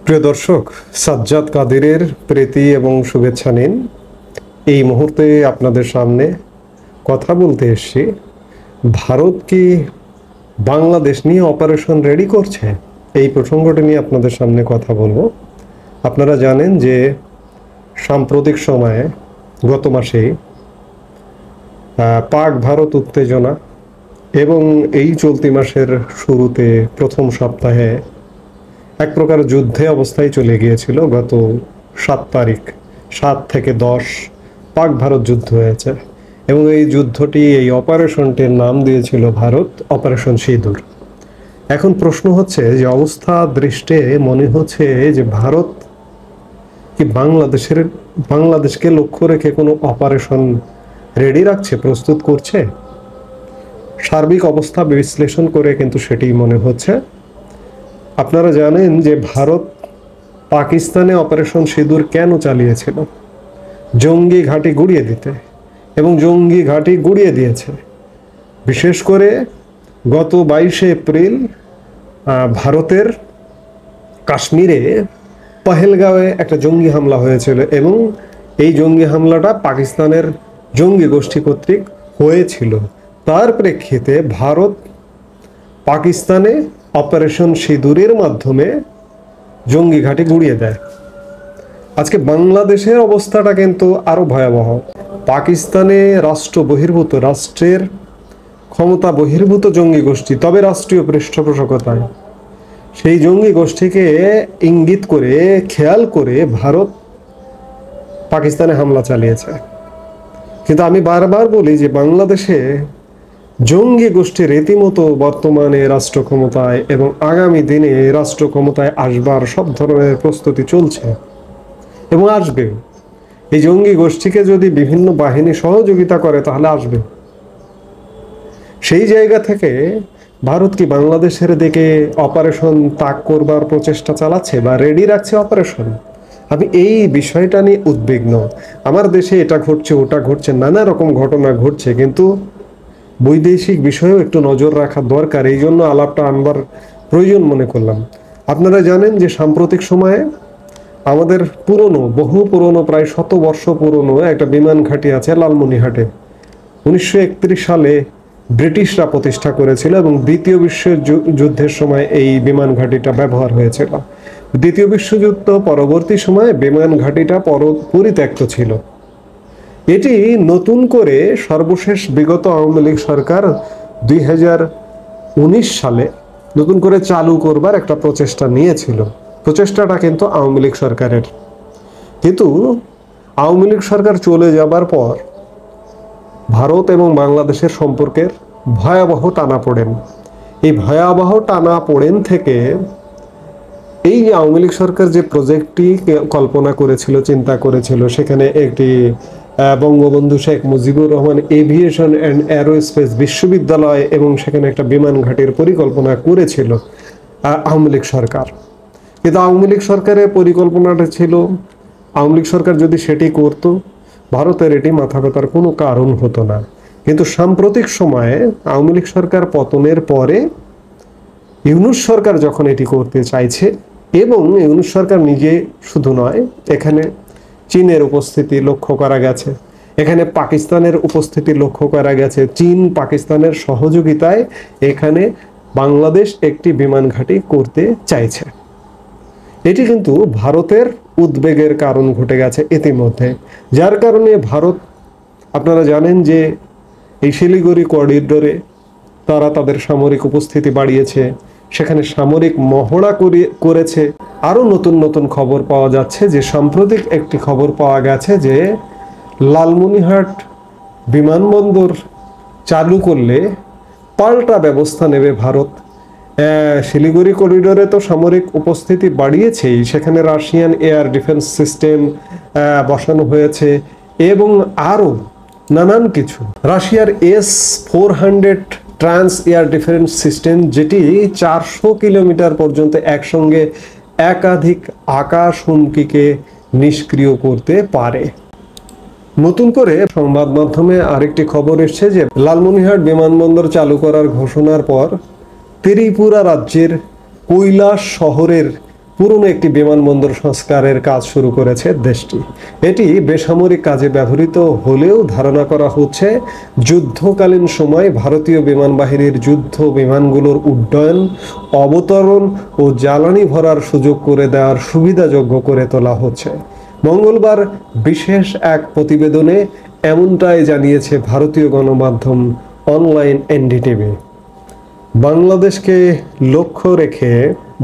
প্রিয় দর্শক, সাজ্জাদ কাদিরের প্রীতি এবং শুভেচ্ছা নিন। এই মুহূর্তে আপনাদের সামনে কথা বলতে এসেছি, ভারত কি বাংলাদেশ নিয়ে অপারেশন রেডি করছে? এই প্রসঙ্গটি নিয়ে আপনাদের সামনে কথা বলবো। আপনারা জানেন যে সাম্প্রতিক সময়ে গত মাসে পাক ভারত উত্তেজনা এবং এই চলতি মাসের শুরুতে প্রথম সপ্তাহে এক প্রকার যুদ্ধে অবস্থায় চলে গিয়েছিল। গত 7 তারিখ 7 থেকে 10 পাক ভারত যুদ্ধ হয়েছে এবং এই যুদ্ধটি, এই অপারেশনটির নাম দিয়েছিল ভারত অপারেশন সিঁদুর। এখন প্রশ্ন হচ্ছে যে অবস্থা দৃষ্টে মনে হচ্ছে যে ভারত কি বাংলাদেশকে লক্ষ্য রেখে কোনো অপারেশন রেডি রাখছে, প্রস্তুত করছে। সার্বিক অবস্থা বিশ্লেষণ করে কিন্তু সেটি মনে হচ্ছে। আপনারা জানেন যে ভারত পাকিস্তানে অপারেশন সিঁদুর কেন চালিয়েছিল? জঙ্গি ঘাঁটি গুড়িয়ে দিতে, এবং জঙ্গি ঘাঁটি গুড়িয়ে দিয়েছে। বিশেষ করে গত 22শে এপ্রিল ভারতের কাশ্মীরে পহেলগাঁওয়ে একটা জঙ্গি হামলা হয়েছিল এবং এই জঙ্গি হামলাটা পাকিস্তানের জঙ্গি গোষ্ঠী কর্তৃক হয়েছিল। তার প্রেক্ষিতে ভারত পাকিস্তানে অপারেশন সিঁদুরের মাধ্যমে জঙ্গি ঘাঁটি গুড়িয়ে দেয়। আজকে বাংলাদেশের অবস্থাটা কিন্তু আরো ভয়াবহ। পাকিস্তানে রাষ্ট্রের ক্ষমতা বহির্ভূত জঙ্গি গোষ্ঠী, তবে রাষ্ট্রীয় পৃষ্ঠপোষকতায়, সেই জঙ্গি গোষ্ঠীকে ইঙ্গিত করে, খেয়াল করে ভারত পাকিস্তানে হামলা চালিয়েছে। কিন্তু আমি বারবার বলি যে বাংলাদেশে জঙ্গি গোষ্ঠী রীতিমতো বর্তমানে রাষ্ট্র ক্ষমতায় এবং আগামী দিনে রাষ্ট্র ক্ষমতায় আসবার সব ধরনের প্রস্তুতি চলছে এবং আসবে। এই জঙ্গি গোষ্ঠীকে যদি বিভিন্ন বাহিনী সহযোগিতা করে তাহলে আসবে। সেই জায়গা থেকে ভারত কি বাংলাদেশের দিকে অপারেশন তাক করবার প্রচেষ্টা চালাচ্ছে বা রেডি রাখছে অপারেশন? আমি এই বিষয়টা নিয়ে উদ্বিগ্ন। আমার দেশে এটা ঘটছে, ওটা ঘটছে, নানা রকম ঘটনা ঘটছে, কিন্তু বৈদেশিক বিষয়েও একটু নজর রাখা দরকার। এই জন্য আলাপটা আনবার প্রয়োজন মনে করলাম। আপনারা জানেন যে সাম্প্রতিক সময়ে আমাদের বহু পুরনো, প্রায় 100 বর্ষ পুরনো একটা বিমান ঘাঁটি আছে লালমনিরহাটে। 1931 সালে ব্রিটিশরা প্রতিষ্ঠা করেছিল এবং দ্বিতীয় বিশ্বযুদ্ধের সময় এই বিমান ঘাঁটিটা ব্যবহার হয়েছিল। দ্বিতীয় বিশ্বযুদ্ধ পরবর্তী সময়ে বিমান ঘাঁটিটা পরিত্যক্ত ছিল। এটি নতুন করে সর্বশেষ বিগত আওয়ামী লীগ সরকার 2019 সালে নতুন করে চালু করবার একটা প্রচেষ্টা নিয়েছিল। প্রচেষ্টাটা কিন্তু আওয়ামী লীগ সরকারের। কিন্তু আওয়ামী লীগ সরকার চলে যাবার পর ভারত এবং বাংলাদেশের সম্পর্কের ভয়াবহ টানাপোড়েন, এই ভয়াবহ টানাপোড়েন থেকে এই যে আওয়ামী লীগ সরকার যে প্রজেক্টটি কল্পনা করেছিল, চিন্তা করেছিল, সেখানে একটি Bangabandhu Sheikh Mujibur Rahman aviation and aerospace বিশ্ববিদ্যালয় এবং সেখানে একটা বিমান ঘাঁটির পরিকল্পনা করেছিল আওয়ামী লীগ সরকার। কিন্তু আওয়ামী লীগ সরকারের পরিকল্পনাটা ছিল, আওয়ামী লীগ সরকার যদি সেটি করত, ভারতের এটি মাথা ব্যথার কোনো কারণ হতো না। কিন্তু সাম্প্রতিক সময়ে আওয়ামী লীগ সরকার পতনের পরে ইউনূস সরকার যখন এটি করতে চাইছে, এবং ইউনূস সরকার নিজে শুধু নয়, এখানে চীনের উপস্থিতি লক্ষ্য করা গেছে, এখানে পাকিস্তানের উপস্থিতি লক্ষ্য করা গেছে। চীন পাকিস্তানের সহযোগিতায় এখানে বাংলাদেশ একটি বিমান ঘাঁটি করতে চাইছে। এটি কিন্তু ভারতের উদ্বেগের কারণ ঘটে গেছে ইতিমধ্যে, যার কারণে ভারত, আপনারা জানেন যে এই শিলিগুড়ি করিডোরে তারা তাদের সামরিক উপস্থিতি বাড়িয়েছে, সেখানে সামরিক মহড়া করেছে। আরো নতুন নতুন খবর পাওয়া যাচ্ছে যে সাম্প্রতিক একটি খবর পাওয়া গেছে যে লালমনিরহাট বিমানবন্দর চালু করলে পাল্টা ব্যবস্থা নেবে ভারত। শিলিগুড়ি করিডোরে তো সামরিক উপস্থিতি বাড়িয়েছেই, সেখানে রাশিয়ান এয়ার ডিফেন্স সিস্টেম বসানো হয়েছে এবং আরো নানান কিছু। রাশিয়ার S-400 trans air defence system, যেটি 400 কিলোমিটার পর্যন্ত একসঙ্গে একাধিক আকাশ হুমকিকে নিষ্ক্রিয় করতে পারে। নতুন করে সংবাদ মাধ্যমে আরেকটি খবর এসেছে যে লালমনিরহাট বিমানবন্দর চালু করার ঘোষণার পর ত্রিপুরা রাজ্যের কৈলাস শহরের পুরনো একটি বিমানবন্দর সংস্কারের কাজ শুরু করেছে দেশটি। এটি বেসামরিক কাজে ব্যবহৃত হলেও ধারণা করা হচ্ছে যুদ্ধকালীন সময় ভারতীয় বিমান বাহিনীর যুদ্ধ বিমানগুলোর উড্ডয়ন, অবতরণ ও জ্বালানি ভরার সুযোগ করে দেওয়ার সুবিধাযোগ্য করে তোলা হচ্ছে। মঙ্গলবার বিশেষ এক প্রতিবেদনে এমনটাই জানিয়েছে ভারতীয় গণমাধ্যম অনলাইন এনডিটিভি। বাংলাদেশকে লক্ষ্য রেখে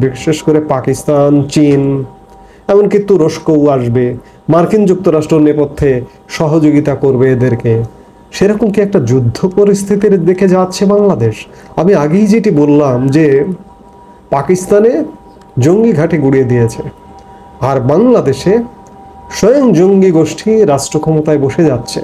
বিশেষ করে পাকিস্তান, চীন, এমনকি তুরস্কও আসবে, মার্কিন যুক্তরাষ্ট্র নেপথ্যে সহযোগিতা করবে এদেরকে। সেরকম কি একটা যুদ্ধ পরিস্থিতির দিকে যাচ্ছে বাংলাদেশ? আমি আগেই যেটি বললাম যে পাকিস্তানে জঙ্গি ঘাঁটি গুড়িয়ে দিয়েছে, আর বাংলাদেশে স্বয়ং জঙ্গি গোষ্ঠী রাষ্ট্র ক্ষমতায় বসে যাচ্ছে,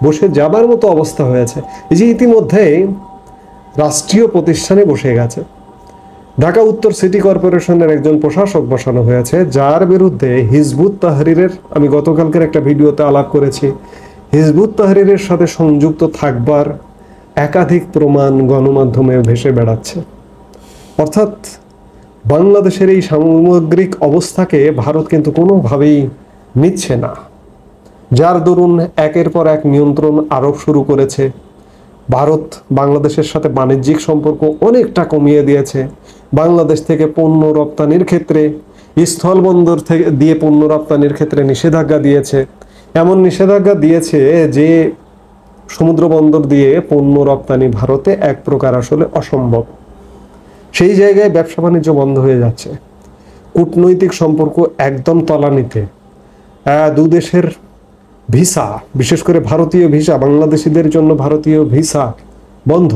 বসে যাবার মতো অবস্থা হয়েছে। এই যে ইতিমধ্যেই রাষ্ট্রীয় প্রতিষ্ঠানে বসে গেছে। ঢাকা উত্তর সিটি কর্পোরেশনের একজন প্রশাসক বসানো হয়েছে, যার বিরুদ্ধে হিজবুত তাহরিরের, আমি গতকালকের একটা ভিডিওতে আলাপ করেছি, হিজবুত তাহরিরের সাথে সংযুক্ত থাকবার একাধিক প্রমাণ গণমাধ্যমে ভেসে বেড়াচ্ছে। অর্থাৎ বাংলাদেশের এই সামগ্রিক অবস্থাকে ভারত কিন্তু কোনোভাবেই নিচ্ছে না, যার দরুন একের পর এক নিয়ন্ত্রণ আরোপ শুরু করেছে। ভারত বাংলাদেশের সাথে বাণিজ্যিক সম্পর্ক অনেকটা কমিয়ে দিয়েছে। বাংলাদেশ থেকে পণ্য রপ্তানির ক্ষেত্রে, স্থলবন্দর থেকে দিয়ে পণ্য রপ্তানির ক্ষেত্রে নিষেধাজ্ঞা দিয়েছে। এমন নিষেধাজ্ঞা দিয়েছে যে সমুদ্র বন্দর দিয়ে পণ্য রপ্তানি ভারতে এক প্রকার আসলে অসম্ভব। সেই জায়গায় ব্যবসা বাণিজ্য বন্ধ হয়ে যাচ্ছে। কূটনৈতিক সম্পর্ক একদম তলানিতে। দুদেশের ভিসা, বিশেষ করে ভারতীয় ভিসা, বাংলাদেশিদের জন্য ভারতীয় ভিসা বন্ধ।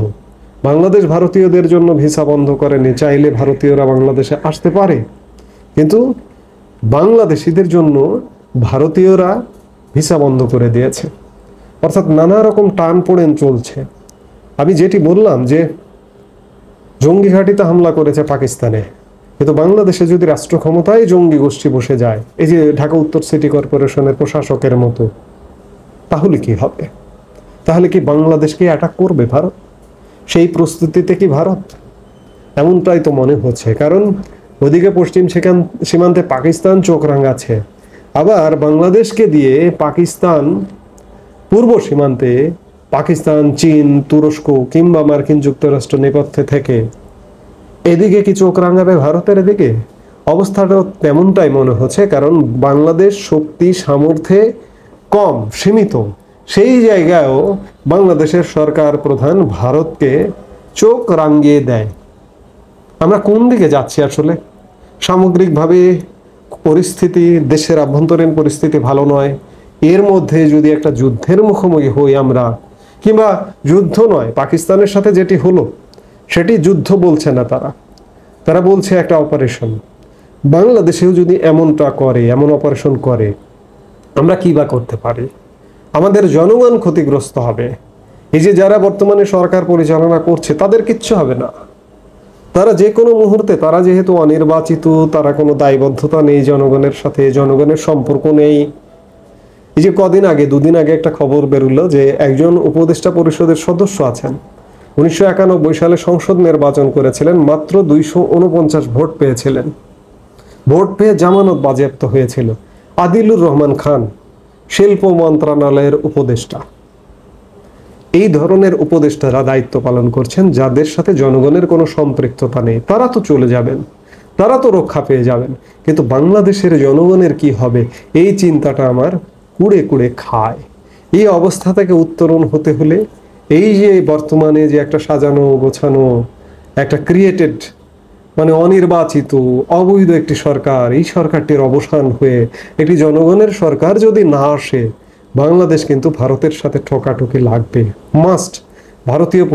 বাংলাদেশ ভারতীয়দের জন্য ভিসা বন্ধ করেনি, চাইলে ভারতীয়রা বাংলাদেশে আসতে পারে, কিন্তু বাংলাদেশিদের জন্য ভারতীয়রা ভিসা বন্ধ করে দিয়েছে। অর্থাৎ নানা রকম টান পোড়েন চলছে। আমি যেটি বললাম যে জঙ্গি ঘাঁটিতে হামলা করেছে পাকিস্তানে, কিন্তু বাংলাদেশে যদি রাষ্ট্র ক্ষমতায় জঙ্গি গোষ্ঠী বসে যায়, এই যে ঢাকা উত্তর সিটি কর্পোরেশনের প্রশাসকের মতো, তাহলে কি হবে? তাহলে কি বাংলাদেশকে অ্যাটাক করবে ভারত? সেই প্রস্তুতিতে কি ভারত? এমনটাই তো মনে হচ্ছে, কারণ ওদিকে পশ্চিম সীমান্তে পাকিস্তান চোখ রাঙাচ্ছে, আবার বাংলাদেশকে দিয়ে পাকিস্তান পূর্ব সীমান্তে পাকিস্তান, চীন, তুরস্ক কিংবা মার্কিন যুক্তরাষ্ট্র নেপথ্যে থেকে এদিকে কি চোখ রাঙাবে ভারতের এদিকে? অবস্থাটা তেমনটাই মনে হচ্ছে, কারণ বাংলাদেশ শক্তি সামর্থ্যে কম, সীমিত। সেই জায়গায়ও বাংলাদেশের সরকার প্রধান ভারতকে চোখ রাঙিয়ে দেয়। আমরা কোন দিকে যাচ্ছি আসলে? সামগ্রিকভাবে পরিস্থিতি, দেশের আভ্যন্তরীণ পরিস্থিতি ভালো নয়। এর মধ্যে যদি একটা যুদ্ধের মুখোমুখি হই আমরা, কিংবা যুদ্ধ নয়, পাকিস্তানের সাথে যেটি হলো সেটি যুদ্ধ বলছে না, তারা বলছে একটা অপারেশন। বাংলাদেশেও যদি এমনটা করে, এমন অপারেশন করে, আমরা কি বা করতে পারি? আমাদের জনগণ ক্ষতিগ্রস্ত হবে। এই যে যারা বর্তমানে সরকার পরিচালনা করছে তাদের কিচ্ছু হবে না। তারা যে কোনো মুহূর্তে, তারা যেহেতু অনির্বাচিত, তারা কোনো দায়বদ্ধতা নেই জনগণের সাথে, জনগণের সম্পর্ক নেই। এই যে কদিন আগে, দুদিন আগে একটা খবর বেরোলো যে একজন উপদেষ্টা পরিষদের সদস্য আছেন, 1991 সালে সংসদ নির্বাচন করেছিলেন, মাত্র 249 ভোট পেয়েছিলেন। ভোট পেয়ে জামানত বাজেয়াপ্ত হয়েছিল। আদিলুর রহমান খান, শিল্প মন্ত্রণালয়ের উপদেষ্টা। এই ধরনের উপদেষ্টারা দায়িত্ব পালন করছেন, যাদের সাথে জনগণের কোনো সম্পৃক্ততা নেই। তারা তো চলে যাবেন, তারা তো রক্ষা পেয়ে যাবেন, কিন্তু বাংলাদেশের জনগণের কি হবে, এই চিন্তাটা আমার কুড়ে কুড়ে খায়। এই অবস্থা থেকে উত্তরণ হতে হলে এই যে বর্তমানে যে একটা সাজানো গোছানো, একটা ক্রিয়েটেড, মানে অনির্বাচিত অবৈধ একটি সরকার, এই সরকারটির অবসান হয়ে একটি জনগণের সরকার যদি না আসে, বাংলাদেশ কিন্তু ভারতের সাথে ঠোকাঠুকি লাগবে, মাস্ট। ভারতীয়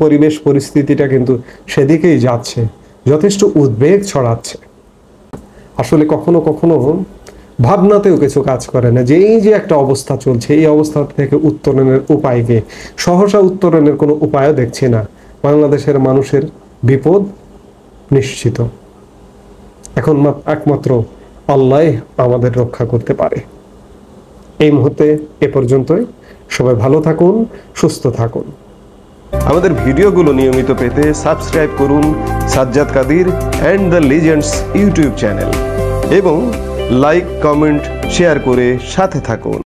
পরিবেশ পরিস্থিতিটা কিন্তু সেদিকেই যাচ্ছে, যথেষ্ট উদ্বেগ ছড়াচ্ছে। আসলে কখনো কখনো ভাবনাতেও কিছু কাজ করে না যে এই যে একটা অবস্থা চলছে, এই অবস্থা থেকে উত্তরণের উপায়কে, সহসা উত্তরণের কোনো উপায়ও দেখছি না। বাংলাদেশের মানুষের বিপদ নিশ্চিত। এখন একমাত্র আল্লাহ আমাদের রক্ষা করতে পারে। এই মুহূর্তে এ পর্যন্তই। সবাই ভালো থাকুন, সুস্থ থাকুন। আমাদের ভিডিওগুলো নিয়মিত পেতে সাবস্ক্রাইব করুন Sajjad Kadir and the legends YouTube channel এবং লাইক, কমেন্ট, শেয়ার করে সাথে থাকুন।